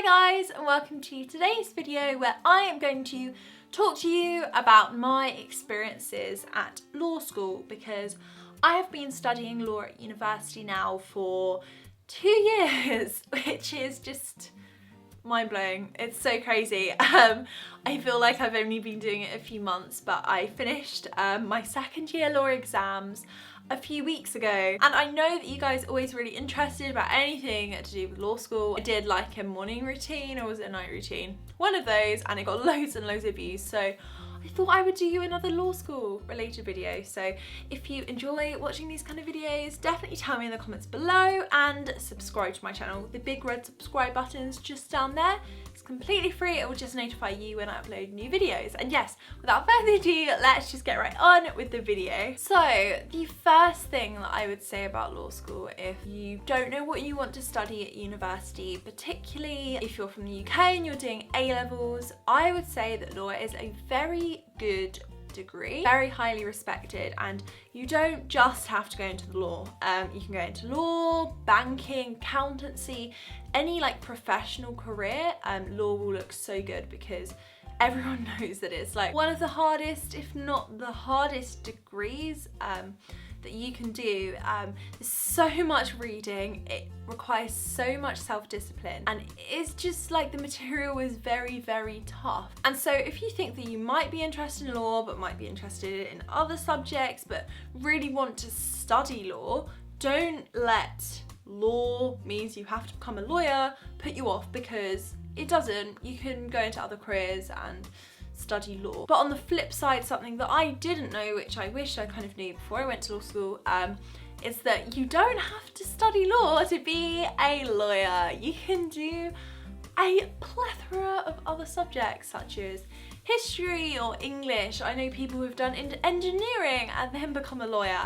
Hi guys, and welcome to today's video where I am going to talk to you about my experiences at law school, because I have been studying law at university now for 2 years, which is just mind-blowing. It's so crazy. I feel like I've only been doing it a few months, but I finished my second year law exams a few weeks ago, and I know that you guys are always really interested about anything to do with law school. I did like a morning routine, or was it a night routine? One of those, and it got loads and loads of views, so I thought I would do you another law school related video. So if you enjoy watching these kind of videos, definitely tell me in the comments below and subscribe to my channel. The big red subscribe button's just down there. It's completely free. It will just notify you when I upload new videos. And yes, without further ado, let's just get right on with the video. So the first thing that I would say about law school, if you don't know what you want to study at university, particularly if you're from the UK and you're doing A-levels, I would say that law is a very good degree, very highly respected, and you don't just have to go into the law. You can go into law, banking, accountancy, any like professional career. Law will look so good because everyone knows that it's like one of the hardest, if not the hardest degrees that you can do. There's so much reading, it requires so much self-discipline, and it's just like the material is very, very tough. And so if you think that you might be interested in law but might be interested in other subjects but really want to study law, don't let law means you have to become a lawyer put you off, because it doesn't. You can go into other careers and study law. But on the flip side, something that I didn't know, which I wish I kind of knew before I went to law school, is that you don't have to study law to be a lawyer. You can do a plethora of other subjects such as history or English. I know people who've done engineering and then become a lawyer.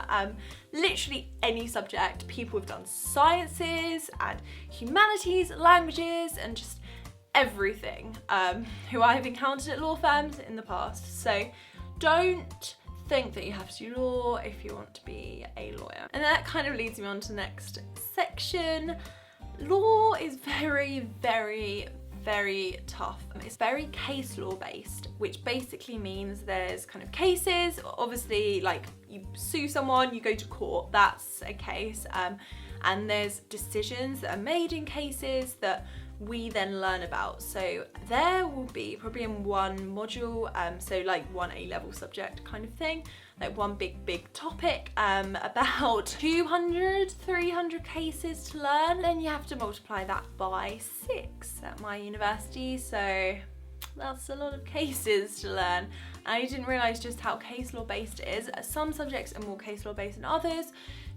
Literally any subject. People who've done sciences and humanities, languages, and just everything, who I've encountered at law firms in the past. So don't think that you have to do law if you want to be a lawyer. And that kind of leads me on to the next section. Law is very, very, very tough. It's very case law based, which basically means there's kind of cases. Obviously, like you sue someone, you go to court, that's a case. And there's decisions that are made in cases that we then learn about. So there will be probably in one module, so like one A-level subject kind of thing, like one big topic, about 200, 300 cases to learn. Then you have to multiply that by 6 at my university, so that's a lot of cases to learn. I didn't realise just how case law based it is. Some subjects are more case law based than others.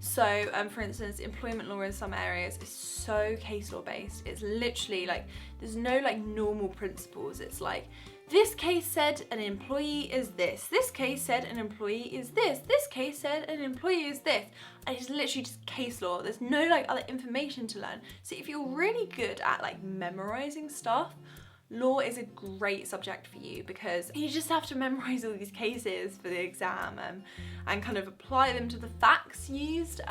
So for instance, employment law in some areas is so case law based. It's literally like, there's no like normal principles. It's like, this case said an employee is this case said an employee is this case said an employee is this. And it's literally just case law. There's no like other information to learn. So if you're really good at like memorizing stuff, law is a great subject for you, because you just have to memorize all these cases for the exam and kind of apply them to the facts used.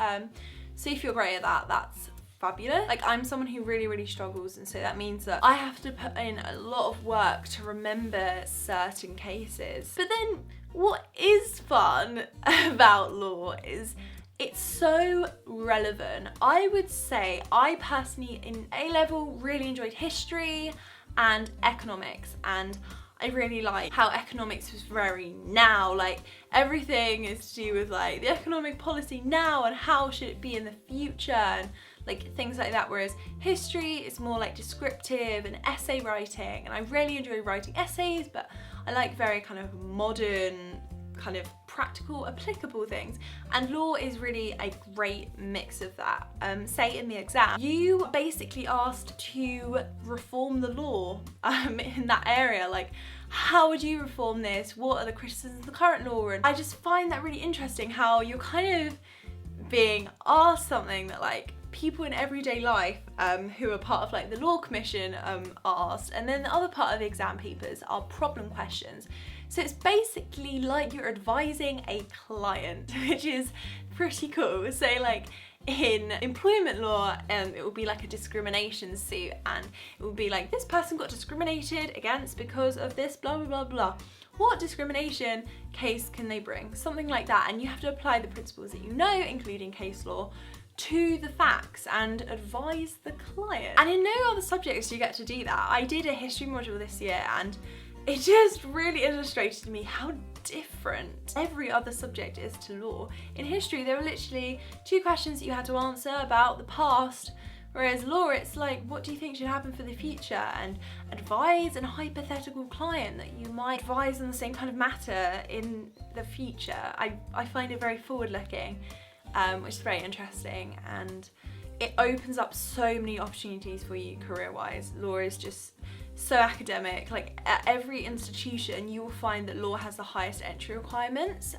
So if you're great at that, that's fabulous. Like, I'm someone who really struggles, and so that means that I have to put in a lot of work to remember certain cases. But then what is fun about law is it's so relevant. I would say I personally in A-level really enjoyed history and economics, and I really like how economics was very now, like everything is to do with like the economic policy now and how should it be in the future and like things like that, whereas history is more like descriptive and essay writing, and I really enjoy writing essays, but I like very kind of modern, kind of practical, applicable things, and law is really a great mix of that. Say in the exam, you basically asked to reform the law in that area, like how would you reform this? What are the criticisms of the current law? And I just find that really interesting, how you're kind of being asked something that like people in everyday life who are part of like the law commission are asked, and then the other part of the exam papers are problem questions. So it's basically like you're advising a client, which is pretty cool. So like in employment law, it will be like a discrimination suit, and it will be like, this person got discriminated against because of this blah blah blah blah. What discrimination case can they bring? Something like that, and you have to apply the principles that you know, including case law, to the facts and advise the client. And in no other subjects do you get to do that. I did a history module this year, and it just really illustrated to me how different every other subject is to law. In history, there were literally 2 questions that you had to answer about the past, whereas law, it's like, what do you think should happen for the future? And advise a hypothetical client that you might advise on the same kind of matter in the future. I find it very forward-looking, which is very interesting, and it opens up so many opportunities for you career-wise. Law is just so academic. Like, at every institution you will find that law has the highest entry requirements.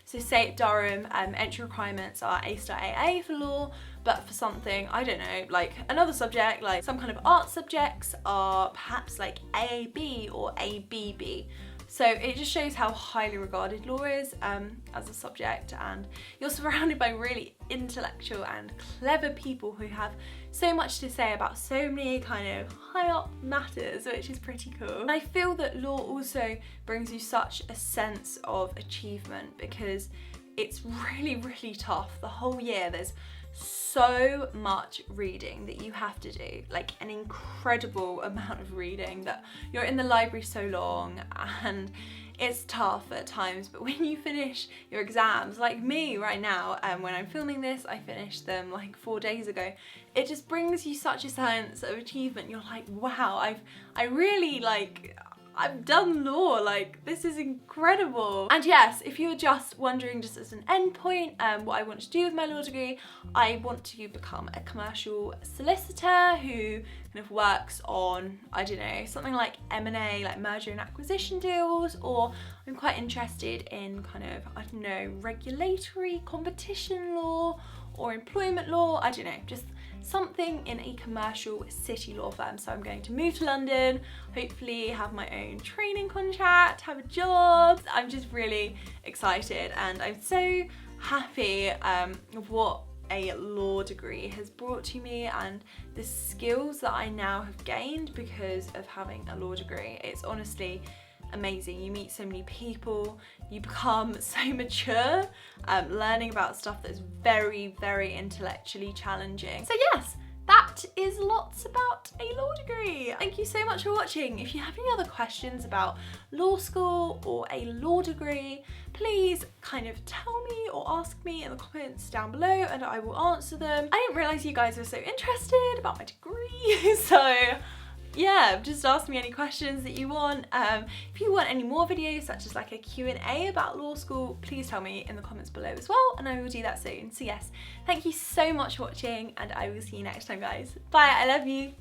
So say at Durham, entry requirements are A* AA for law, but for something, I don't know, like another subject, like some kind of art subjects, are perhaps like AAB or ABB. So it just shows how highly regarded law is as a subject, and you're surrounded by really intellectual and clever people who have so much to say about so many kind of high up matters, which is pretty cool. And I feel that law also brings you such a sense of achievement, because it's really, really tough. The whole year there's so much reading that you have to do, like an incredible amount of reading, that you're in the library so long, and it's tough at times. But when you finish your exams, like me right now, when I'm filming this, I finished them like 4 days ago, it just brings you such a sense of achievement. You're like, wow, I've done law, like this is incredible. And yes, if you're just wondering, just as an end point, what I want to do with my law degree, I want to become a commercial solicitor who kind of works on, I don't know, something like M&A, like merger and acquisition deals, or I'm quite interested in kind of, I don't know, regulatory competition law or employment law, I don't know, just something in a commercial city law firm. So I'm going to move to London, hopefully have my own training contract, have a job. I'm just really excited, and I'm so happy of what a law degree has brought to me, and the skills that I now have gained because of having a law degree. It's honestly amazing. You meet so many people, you become so mature, learning about stuff that's very, very intellectually challenging. So yes, that is lots about a law degree. Thank you so much for watching. If you have any other questions about law school or a law degree, please kind of tell me or ask me in the comments down below, and I will answer them. I didn't realise you guys were so interested about my degree, so yeah, just ask me any questions that you want. If you want any more videos, such as like a Q&A about law school, please tell me in the comments below as well, and I will do that soon. So yes, thank you so much for watching, and I will see you next time, guys. Bye, I love you.